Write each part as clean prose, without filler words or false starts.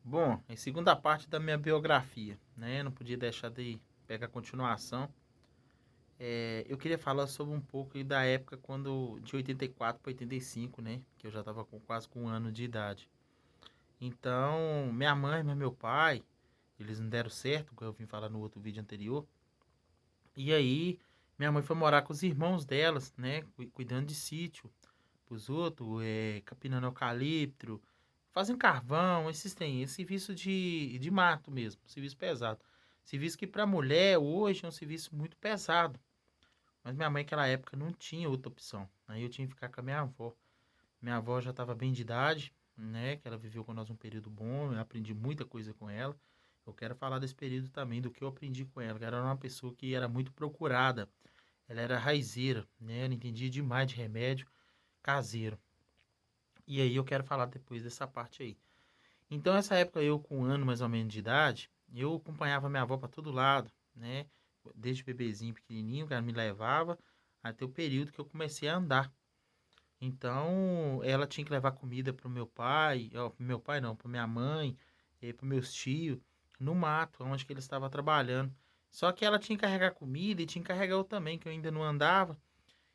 Bom, em segunda parte da minha biografia, né? Não podia deixar de pegar a continuação. Eu queria falar sobre um pouco aí da época quando de 84 para 85, né? Que eu já estava com quase com 1 ano de idade. Então, minha mãe e meu pai, eles não deram certo, como eu vim falar no outro vídeo anterior. E aí, minha mãe foi morar com os irmãos delas, né? Cuidando de sítio, os outros, capinando eucalipto, fazem carvão, esses tem, esse serviço de mato mesmo, serviço pesado. Serviço que para mulher hoje é um serviço muito pesado. Mas minha mãe naquela época não tinha outra opção. Aí eu tinha que ficar com a minha avó. Minha avó já estava bem de idade, né? Que ela viveu com nós um período bom, eu aprendi muita coisa com ela. Eu quero falar desse período também, do que eu aprendi com ela. Ela era uma pessoa que era muito procurada. Ela era raizeira, né? Ela entendia demais de remédio caseiro. E aí eu quero falar depois dessa parte aí. Então, essa época, eu com 1 ano mais ou menos de idade, eu acompanhava minha avó para todo lado, né? Desde bebezinho pequenininho, que ela me levava, até o período que eu comecei a andar. Então, ela tinha que levar comida pro meu pai, ó, pro meu pai não, pra minha mãe, para meus tios, no mato, onde que eles estavam trabalhando. Só que ela tinha que carregar comida e tinha que carregar eu também, que eu ainda não andava.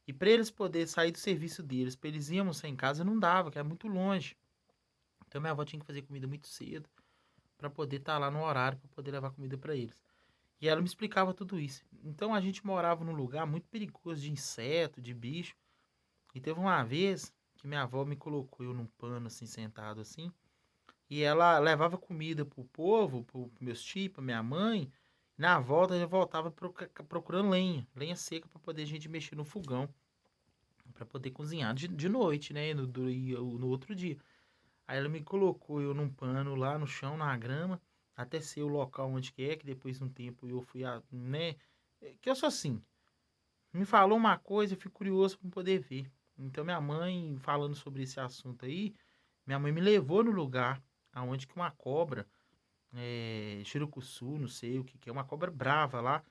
E para eles poderem sair do serviço deles, para eles irem almoçar em casa, não dava, que era muito longe. Então, minha avó tinha que fazer comida muito cedo para poder estar lá no horário para poder levar comida para eles. E ela me explicava tudo isso. Então a gente morava num lugar muito perigoso de inseto, de bicho. E teve uma vez que minha avó me colocou eu num pano assim sentado assim, e ela levava comida pro povo, pro meus tios, pra minha mãe. Na volta eu voltava procurando lenha, lenha seca para poder a gente mexer no fogão, para poder cozinhar de noite, né, no outro dia. Aí ela me colocou eu num pano lá no chão, na grama, até ser o local onde que é, que depois de um tempo eu fui, né? Que eu sou assim. Me falou uma coisa, eu fico curioso para poder ver. Então minha mãe, falando sobre esse assunto aí, minha mãe me levou no lugar aonde que uma cobra, Shirukusu, não sei o que que é, uma cobra brava lá,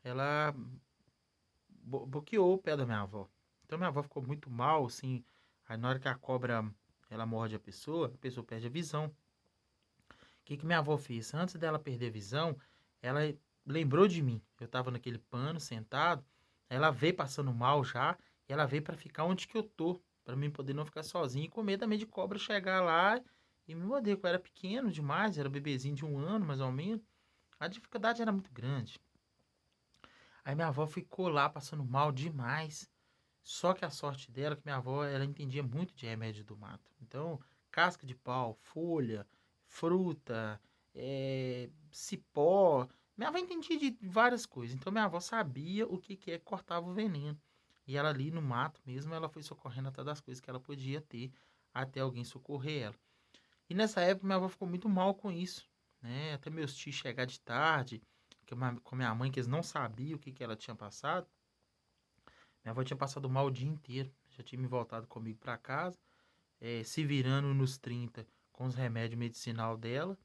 ela boqueou o pé da minha avó. Então minha avó ficou muito mal, assim. Aí na hora que a cobra ela morde a pessoa perde a visão. O que que minha avó fez? Antes dela perder a visão, ela lembrou de mim. Eu tava naquele pano sentado, ela veio passando mal já, e ela veio para ficar onde que eu tô, para mim poder não ficar sozinho e com medo também de cobra chegar lá e me morder, porque eu era pequeno demais, era bebezinho de 1 ano mais ou menos. A dificuldade era muito grande. Aí minha avó ficou lá passando mal demais. Só que a sorte dela é que minha avó, ela entendia muito de remédio do mato. Então, casca de pau, folha, fruta, cipó. Minha avó entendia de várias coisas. Então, minha avó sabia o que que é que cortava o veneno. E ela ali no mato mesmo, ela foi socorrendo até das coisas que ela podia ter, até alguém socorrer ela. E nessa época, minha avó ficou muito mal com isso, né? Até meus tios chegar de tarde, com minha mãe, que eles não sabiam o que que ela tinha passado. Minha avó tinha passado mal o dia inteiro. Já tinha me voltado comigo para casa, se virando nos 30 com os remédios medicinal dela.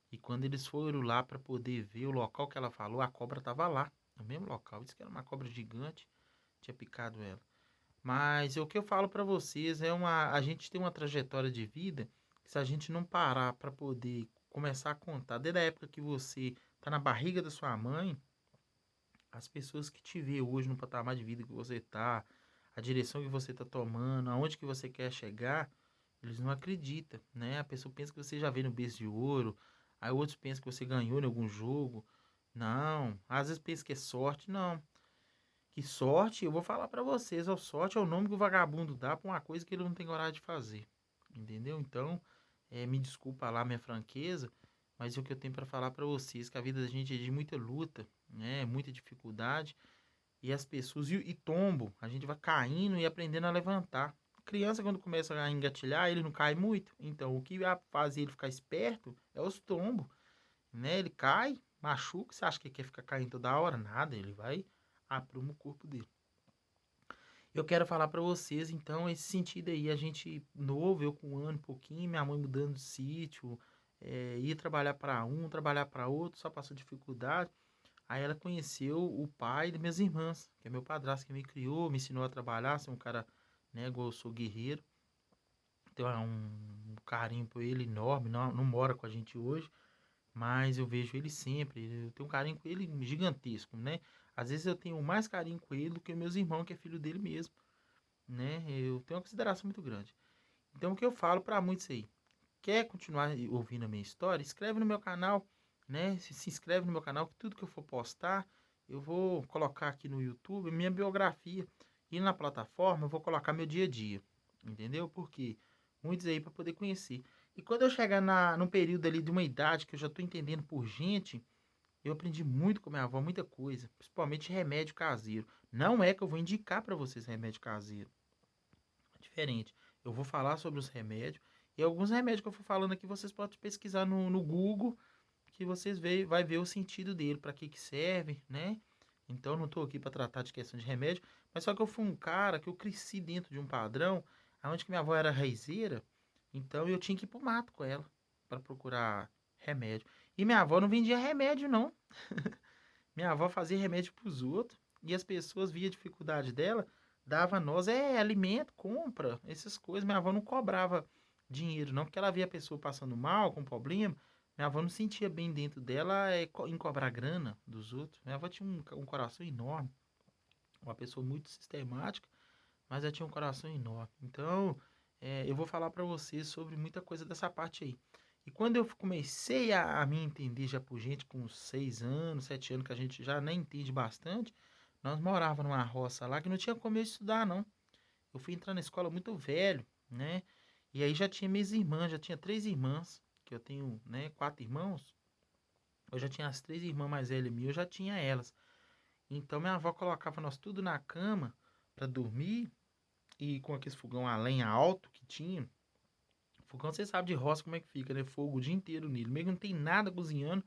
E quando eles foram lá para poder ver o local que ela falou, a cobra estava lá, no mesmo local. Isso que era uma cobra gigante, tinha picado ela. Mas o que eu falo para vocês é a gente tem uma trajetória de vida que se a gente não parar para poder começar a contar, desde a época que você tá na barriga da sua mãe, as pessoas que te vê hoje no patamar de vida que você tá, a direção que você tá tomando, aonde que você quer chegar, eles não acreditam, né? A pessoa pensa que você já veio no berço de ouro, aí outros pensam que você ganhou em algum jogo. Não, às vezes pensa que é sorte, não. Que sorte, eu vou falar pra vocês, a sorte é o nome que o vagabundo dá pra uma coisa que ele não tem coragem de fazer. Entendeu? Então, me desculpa lá a minha franqueza, mas o que eu tenho pra falar pra vocês, que a vida da gente é de muita luta, né? Muita dificuldade, e as pessoas, e tombo, a gente vai caindo e aprendendo a levantar. Criança, quando começa a engatilhar, ele não cai muito. Então, o que vai fazer ele ficar esperto é os tombos, né? Ele cai, machuca, você acha que ele quer ficar caindo toda hora? Nada, ele vai, apruma o corpo dele. Eu quero falar pra vocês, então, esse sentido aí, a gente novo, eu com 1 ano, pouquinho, minha mãe mudando de sítio, ia trabalhar pra um, trabalhar pra outro, só passou dificuldade. Aí ela conheceu o pai das minhas irmãs, que é meu padrasto que me criou, me ensinou a trabalhar, ser um cara, né, igual eu sou guerreiro. Então é um carinho por ele enorme, não mora com a gente hoje, mas eu vejo ele sempre, eu tenho um carinho com ele gigantesco, né? Às vezes eu tenho mais carinho com ele do que meus irmãos, que é filho dele mesmo, né? Eu tenho uma consideração muito grande. Então, o que eu falo para muitos aí, quer continuar ouvindo a minha história, escreve no meu canal, né? Se inscreve no meu canal, que tudo que eu for postar, eu vou colocar aqui no YouTube minha biografia. E na plataforma eu vou colocar meu dia a dia. Entendeu? Porque muitos aí para poder conhecer. E quando eu chegar num período ali de uma idade que eu já estou entendendo por gente, eu aprendi muito com minha avó, muita coisa, principalmente remédio caseiro. Não é que eu vou indicar para vocês remédio caseiro, é diferente. Eu vou falar sobre os remédios e alguns remédios que eu for falando aqui vocês podem pesquisar no Google que vocês vai ver o sentido dele, para que serve, né? Então, não estou aqui para tratar de questão de remédio, mas só que eu fui um cara que eu cresci dentro de um padrão, onde que minha avó era raizeira, então eu tinha que ir pro mato com ela para procurar remédio. E minha avó não vendia remédio, não. Minha avó fazia remédio para os outros e as pessoas via a dificuldade dela, dava a nós, alimento, compra, essas coisas. Minha avó não cobrava dinheiro, não, porque ela via a pessoa passando mal, com problema. Minha avó não sentia bem dentro dela em cobrar grana dos outros. Minha avó tinha um coração enorme, uma pessoa muito sistemática, mas ela tinha um coração enorme. Então, eu vou falar para vocês sobre muita coisa dessa parte aí. E quando eu comecei a me entender já por gente com 6 anos, 7 anos, que a gente já nem entende bastante, nós morávamos numa roça lá que não tinha como eu estudar, não. Eu fui entrar na escola muito velho, né? E aí já tinha minhas irmãs, já tinha 3 irmãs, que eu tenho, né, 4 irmãos. Eu já tinha as 3 irmãs mais velhas minhas, eu já tinha elas. Então minha avó colocava nós tudo na cama para dormir e com aquele fogão a lenha alto que tinha. Fogão, você sabe de roça como é que fica, né? Fogo o dia inteiro nele. Mesmo que não tem nada cozinhando,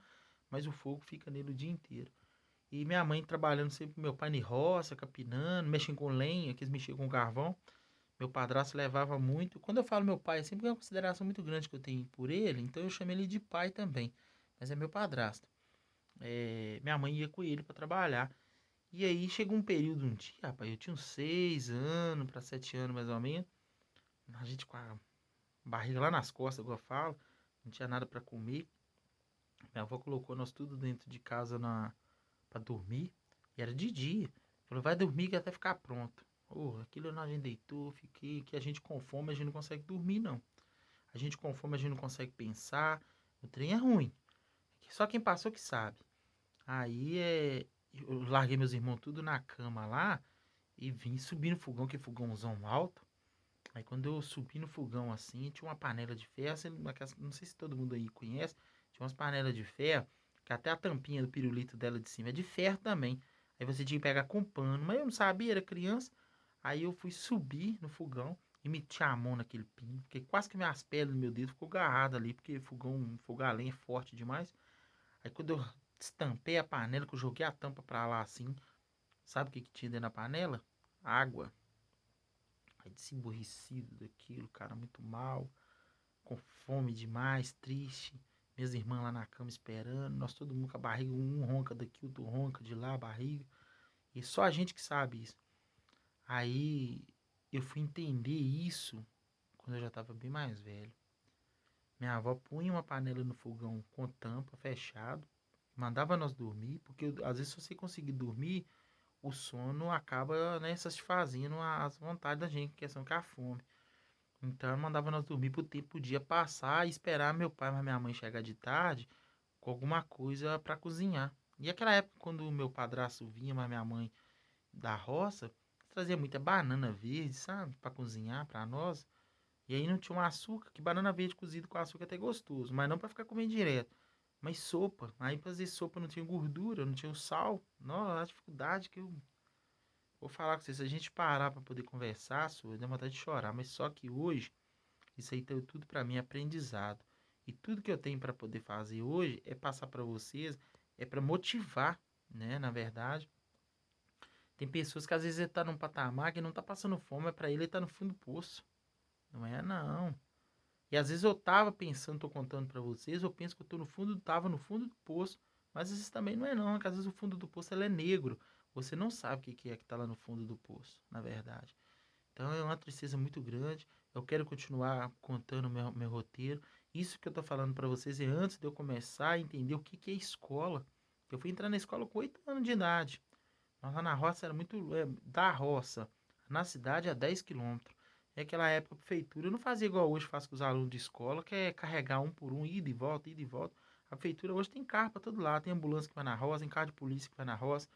mas o fogo fica nele o dia inteiro. E minha mãe trabalhando sempre com meu pai na roça, capinando, mexendo com lenha, que eles mexiam com carvão. Meu padrasto levava muito. Quando eu falo meu pai, é sempre uma consideração muito grande que eu tenho por ele, então eu chamo ele de pai também. Mas é meu padrasto. Minha mãe ia com ele para trabalhar. E aí chegou um período, um dia, rapaz, eu tinha uns 6 anos para 7 anos mais ou menos. A gente com a barriga lá nas costas, igual eu falo, não tinha nada para comer. Minha avó colocou nós tudo dentro de casa para dormir. E era de dia. Falou, vai dormir que até ficar pronto. Oh, aquilo a gente deitou, fiquei. Que a gente com fome, a gente não consegue dormir, não. A gente com fome, a gente não consegue pensar. O trem é ruim. Só quem passou que sabe. Aí eu larguei meus irmãos tudo na cama lá e vim subir no fogão, que é fogãozão alto. Aí quando eu subi no fogão assim, tinha uma panela de ferro, não sei se todo mundo aí conhece, tinha umas panelas de ferro, que até a tampinha do pirulito dela de cima é de ferro também. Aí você tinha que pegar com pano, mas eu não sabia, era criança. Aí eu fui subir no fogão e meti a mão naquele pino, porque quase que minhas pernas do meu dedo ficou agarrado ali, porque fogo a lenha é forte demais. Aí quando eu estampei a panela, que eu joguei a tampa pra lá assim, sabe o que tinha dentro da panela? Água. Aí desemburrecido daquilo, cara, muito mal, com fome demais, triste. Minhas irmãs lá na cama esperando, nós todo mundo com a barriga, um ronca daqui, outro ronca de lá, a barriga. E só a gente que sabe isso. Aí eu fui entender isso quando eu já tava bem mais velho. Minha avó punha uma panela no fogão com tampa, fechado, mandava nós dormir, porque às vezes se você conseguir dormir, o sono acaba, né, satisfazendo as vontades da gente, questão que é a fome. Então eu mandava nós dormir pro tempo podia passar e esperar meu pai e minha mãe chegar de tarde com alguma coisa para cozinhar. E aquela época, quando o meu padrasto vinha, mas minha mãe da roça, trazia muita banana verde, sabe? Para cozinhar para nós. E aí não tinha um açúcar, que banana verde cozido com açúcar é até gostoso, mas não para ficar comendo direto. Mas sopa, aí pra fazer sopa não tinha gordura, não tinha o sal. Nossa, a dificuldade que eu vou falar com vocês. Se a gente parar para poder conversar, sua, dá vontade de chorar. Mas só que hoje isso aí tem tudo para mim aprendizado. E tudo que eu tenho para poder fazer hoje é passar para vocês, é para motivar, né? Na verdade, tem pessoas que às vezes ele tá num patamar que não tá passando fome, mas para ele tá no fundo do poço. Não é não. E às vezes eu tava pensando, tô contando para vocês, eu penso que eu tô tava no fundo do poço, mas às vezes também não é não, que às vezes o fundo do poço ele é negro. Você não sabe o que é que tá lá no fundo do poço, na verdade. Então é uma tristeza muito grande. Eu quero continuar contando meu roteiro. Isso que eu tô falando para vocês é antes de eu começar a entender o que que é escola. Eu fui entrar na escola com 8 anos de idade. Mas lá na roça era muito da roça. Na cidade é 10 quilômetros. É aquela época a prefeitura não fazia igual hoje faz com os alunos de escola, que é carregar um por um, ida e volta, ida e volta. A prefeitura hoje tem carro para todo lado, tem ambulância que vai na roça, tem carro de polícia que vai na roça,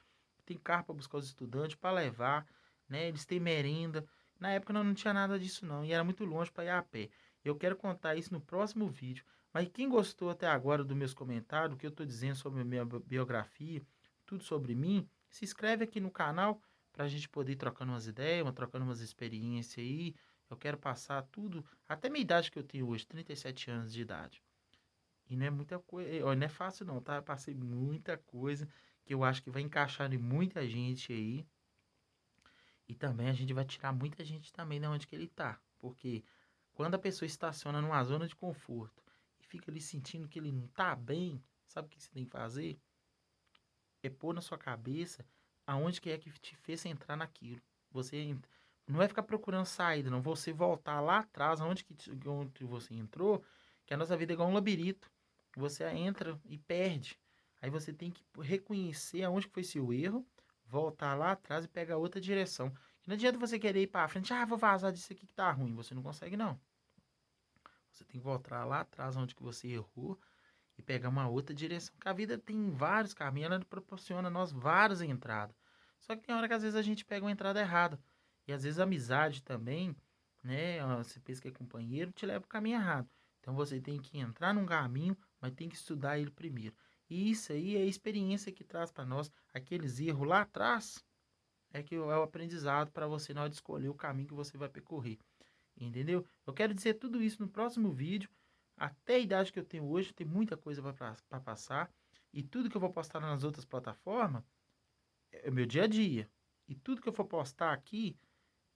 tem carro para buscar os estudantes, para levar, né? Eles têm merenda. Na época não tinha nada disso não, e era muito longe para ir a pé. Eu quero contar isso no próximo vídeo. Mas quem gostou até agora dos meus comentários, o que eu estou dizendo sobre a minha biografia, tudo sobre mim, se inscreve aqui no canal para a gente poder ir trocando umas ideias, trocando umas experiências aí. Eu quero passar tudo, até minha idade que eu tenho hoje, 37 anos de idade. E não é muita coisa, não é fácil não, tá? Eu passei muita coisa que eu acho que vai encaixar em muita gente aí. E também a gente vai tirar muita gente também de onde que ele tá. Porque quando a pessoa estaciona numa zona de conforto e fica ali sentindo que ele não tá bem, sabe o que você tem que fazer? É pôr na sua cabeça aonde que é que te fez entrar naquilo. Você não é ficar procurando saída, não. Você voltar lá atrás, onde você entrou, que a nossa vida é igual um labirinto. Você entra e perde. Aí você tem que reconhecer aonde que foi seu erro, voltar lá atrás e pegar outra direção. Não adianta você querer ir para frente, vou vazar disso aqui que tá ruim. Você não consegue, não. Você tem que voltar lá atrás onde que você errou e pegar uma outra direção. Que a vida tem vários caminhos, ela proporciona a nós várias entradas. Só que tem hora que às vezes a gente pega uma entrada errada. E às vezes a amizade também, né? Você pensa que é companheiro, te leva para o caminho errado. Então você tem que entrar num caminho, mas tem que estudar ele primeiro. E isso aí é a experiência que traz para nós aqueles erros lá atrás. É o aprendizado para você na hora de escolher o caminho que você vai percorrer. Entendeu? Eu quero dizer tudo isso no próximo vídeo. Até a idade que eu tenho hoje, tem muita coisa para passar. E tudo que eu vou postar nas outras plataformas é o meu dia a dia. E tudo que eu for postar aqui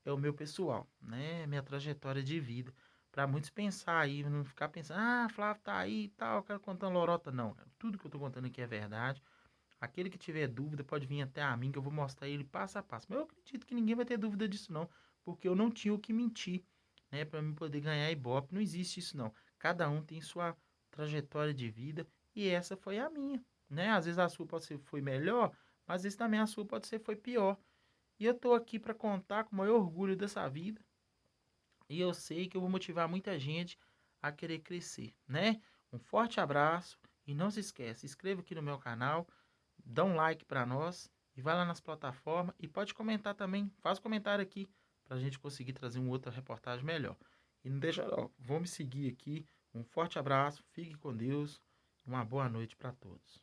é o meu pessoal, né? Minha trajetória de vida. Para muitos pensar aí, não ficar pensando, Flávio tá aí e tal, eu quero contar lorota. Não, cara. Tudo que eu tô contando aqui é verdade. Aquele que tiver dúvida pode vir até a mim, que eu vou mostrar ele passo a passo. Mas eu acredito que ninguém vai ter dúvida disso, não. Porque eu não tinha o que mentir, né? Para mim poder ganhar Ibope. Não existe isso, não. Cada um tem sua trajetória de vida e essa foi a minha, né? Às vezes a sua pode ser foi melhor, mas às vezes também a sua pode ser foi pior. E eu tô aqui para contar com o maior orgulho dessa vida. E eu sei que eu vou motivar muita gente a querer crescer, né? Um forte abraço e não se esquece, se inscreva aqui no meu canal, dá um like para nós e vai lá nas plataformas e pode comentar também, faz comentário aqui para a gente conseguir trazer uma outra reportagem melhor. E não deixa, ó, vou me seguir aqui. Um forte abraço, fique com Deus, uma boa noite para todos.